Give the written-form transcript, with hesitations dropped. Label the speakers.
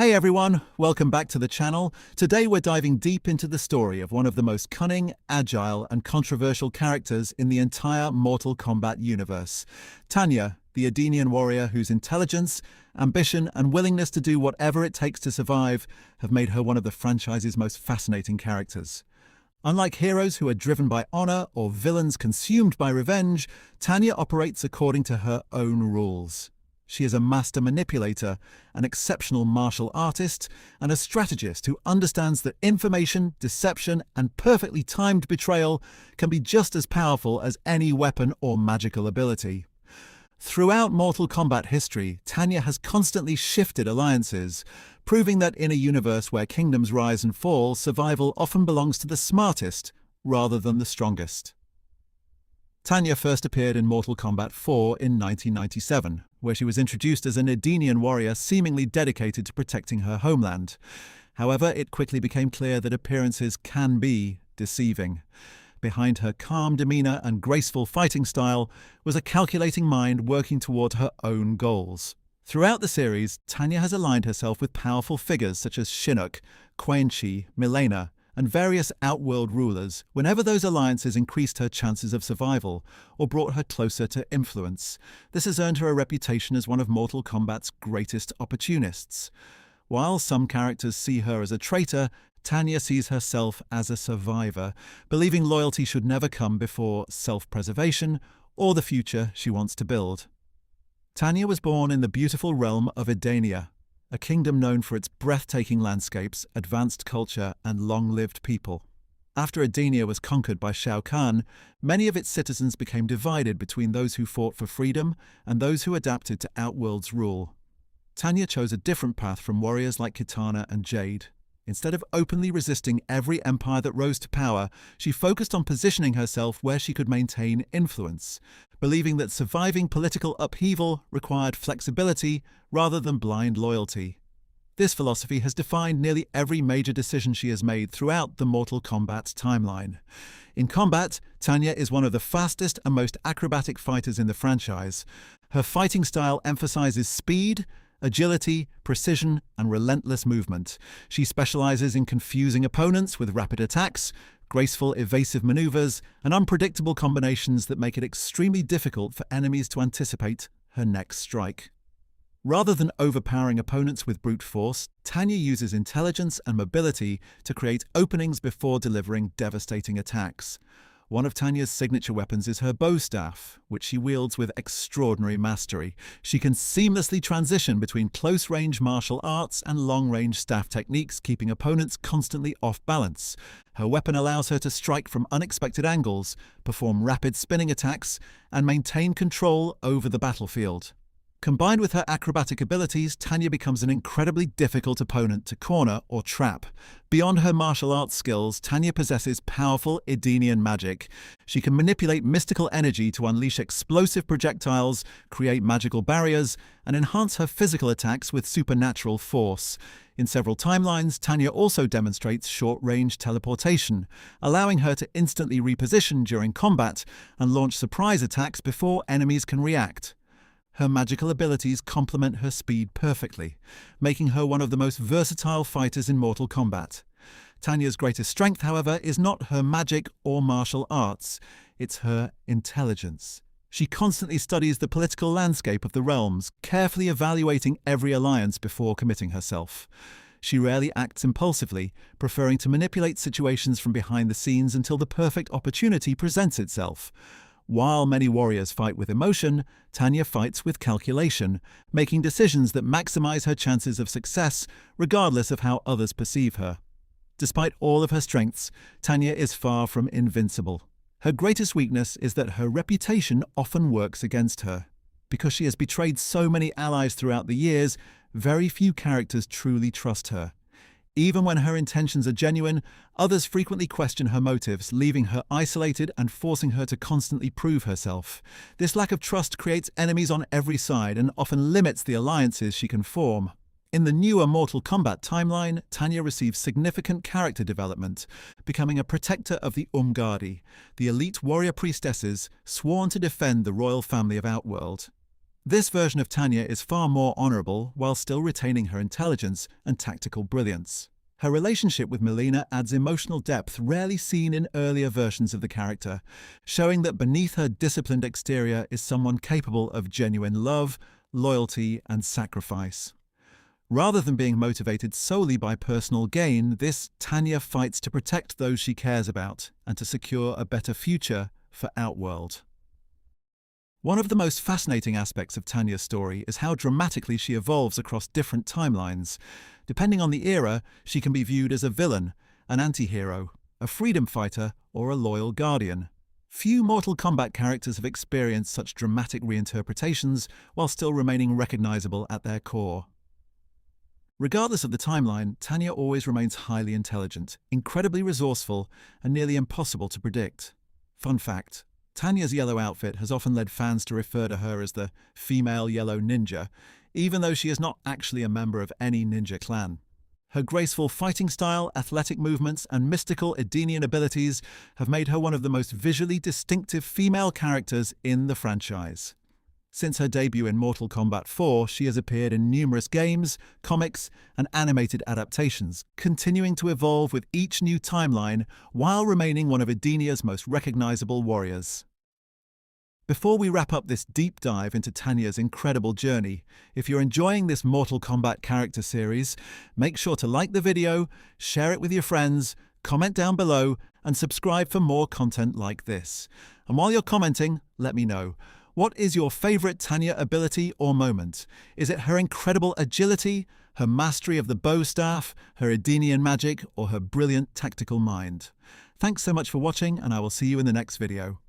Speaker 1: Hey everyone, welcome back to the channel. Today we're diving deep into the story of one of the most cunning, agile, and controversial characters in the entire Mortal Kombat universe. Tanya, the Edenian warrior whose intelligence, ambition, and willingness to do whatever it takes to survive have made her one of the franchise's most fascinating characters. Unlike heroes who are driven by honor or villains consumed by revenge, Tanya operates according to her own rules. She is a master manipulator, an exceptional martial artist, and a strategist who understands that information, deception, and perfectly timed betrayal can be just as powerful as any weapon or magical ability. Throughout Mortal Kombat history, Tanya has constantly shifted alliances, proving that in a universe where kingdoms rise and fall, survival often belongs to the smartest rather than the strongest. Tanya first appeared in Mortal Kombat 4 in 1997, where she was introduced as an Edenian warrior seemingly dedicated to protecting her homeland. However, it quickly became clear that appearances can be deceiving. Behind her calm demeanor and graceful fighting style was a calculating mind working toward her own goals. Throughout the series, Tanya has aligned herself with powerful figures such as Shinnok, Quan Chi, Mileena, and various Outworld rulers whenever those alliances increased her chances of survival or brought her closer to influence. This has earned her a reputation as one of Mortal Kombat's greatest opportunists. While some characters see her as a traitor, Tanya sees herself as a survivor, believing loyalty should never come before self-preservation or the future she wants to build. Tanya was born in the beautiful realm of Edenia, a kingdom known for its breathtaking landscapes, advanced culture, and long-lived people. After Edenia was conquered by Shao Kahn, many of its citizens became divided between those who fought for freedom and those who adapted to Outworld's rule. Tanya chose a different path from warriors like Kitana and Jade. Instead of openly resisting every empire that rose to power, she focused on positioning herself where she could maintain influence, believing that surviving political upheaval required flexibility rather than blind loyalty. This philosophy has defined nearly every major decision she has made throughout the Mortal Kombat timeline. In combat, Tanya is one of the fastest and most acrobatic fighters in the franchise. Her fighting style emphasizes speed, agility, precision, and relentless movement. She specializes in confusing opponents with rapid attacks, graceful evasive maneuvers, and unpredictable combinations that make it extremely difficult for enemies to anticipate her next strike. Rather than overpowering opponents with brute force, Tanya uses intelligence and mobility to create openings before delivering devastating attacks. One of Tanya's signature weapons is her bow staff, which she wields with extraordinary mastery. She can seamlessly transition between close-range martial arts and long-range staff techniques, keeping opponents constantly off balance. Her weapon allows her to strike from unexpected angles, perform rapid spinning attacks, and maintain control over the battlefield. Combined with her acrobatic abilities, Tanya becomes an incredibly difficult opponent to corner or trap. Beyond her martial arts skills, Tanya possesses powerful Edenian magic. She can manipulate mystical energy to unleash explosive projectiles, create magical barriers, and enhance her physical attacks with supernatural force. In several timelines, Tanya also demonstrates short-range teleportation, allowing her to instantly reposition during combat and launch surprise attacks before enemies can react. Her magical abilities complement her speed perfectly, making her one of the most versatile fighters in Mortal Kombat. Tanya's greatest strength, however, is not her magic or martial arts, it's her intelligence. She constantly studies the political landscape of the realms, carefully evaluating every alliance before committing herself. She rarely acts impulsively, preferring to manipulate situations from behind the scenes until the perfect opportunity presents itself. While many warriors fight with emotion, Tanya fights with calculation, making decisions that maximize her chances of success regardless of how others perceive her. Despite all of her strengths, Tanya is far from invincible. Her greatest weakness is that her reputation often works against her. Because she has betrayed so many allies throughout the years, very few characters truly trust her. Even when her intentions are genuine, others frequently question her motives, leaving her isolated and forcing her to constantly prove herself. This lack of trust creates enemies on every side and often limits the alliances she can form. In the newer Mortal Kombat timeline, Tanya receives significant character development, becoming a protector of the Umgadi, the elite warrior priestesses sworn to defend the royal family of Outworld. This version of Tanya is far more honorable while still retaining her intelligence and tactical brilliance. Her relationship with Mileena adds emotional depth rarely seen in earlier versions of the character, showing that beneath her disciplined exterior is someone capable of genuine love, loyalty, and sacrifice. Rather than being motivated solely by personal gain, this Tanya fights to protect those she cares about and to secure a better future for Outworld. One of the most fascinating aspects of Tanya's story is how dramatically she evolves across different timelines. Depending on the era, she can be viewed as a villain, an anti-hero, a freedom fighter, or a loyal guardian. Few Mortal Kombat characters have experienced such dramatic reinterpretations while still remaining recognizable at their core. Regardless of the timeline, Tanya always remains highly intelligent, incredibly resourceful, and nearly impossible to predict. Fun fact: Tanya's yellow outfit has often led fans to refer to her as the female yellow ninja, even though she is not actually a member of any ninja clan. Her graceful fighting style, athletic movements, and mystical Edenian abilities have made her one of the most visually distinctive female characters in the franchise. Since her debut in Mortal Kombat 4, she has appeared in numerous games, comics, and animated adaptations, continuing to evolve with each new timeline while remaining one of Edenia's most recognizable warriors. Before we wrap up this deep dive into Tanya's incredible journey, if you're enjoying this Mortal Kombat character series, make sure to like the video, share it with your friends, comment down below, and subscribe for more content like this. And while you're commenting, let me know, what is your favorite Tanya ability or moment? Is it her incredible agility, her mastery of the bow staff, her Edenian magic, or her brilliant tactical mind? Thanks so much for watching, and I will see you in the next video.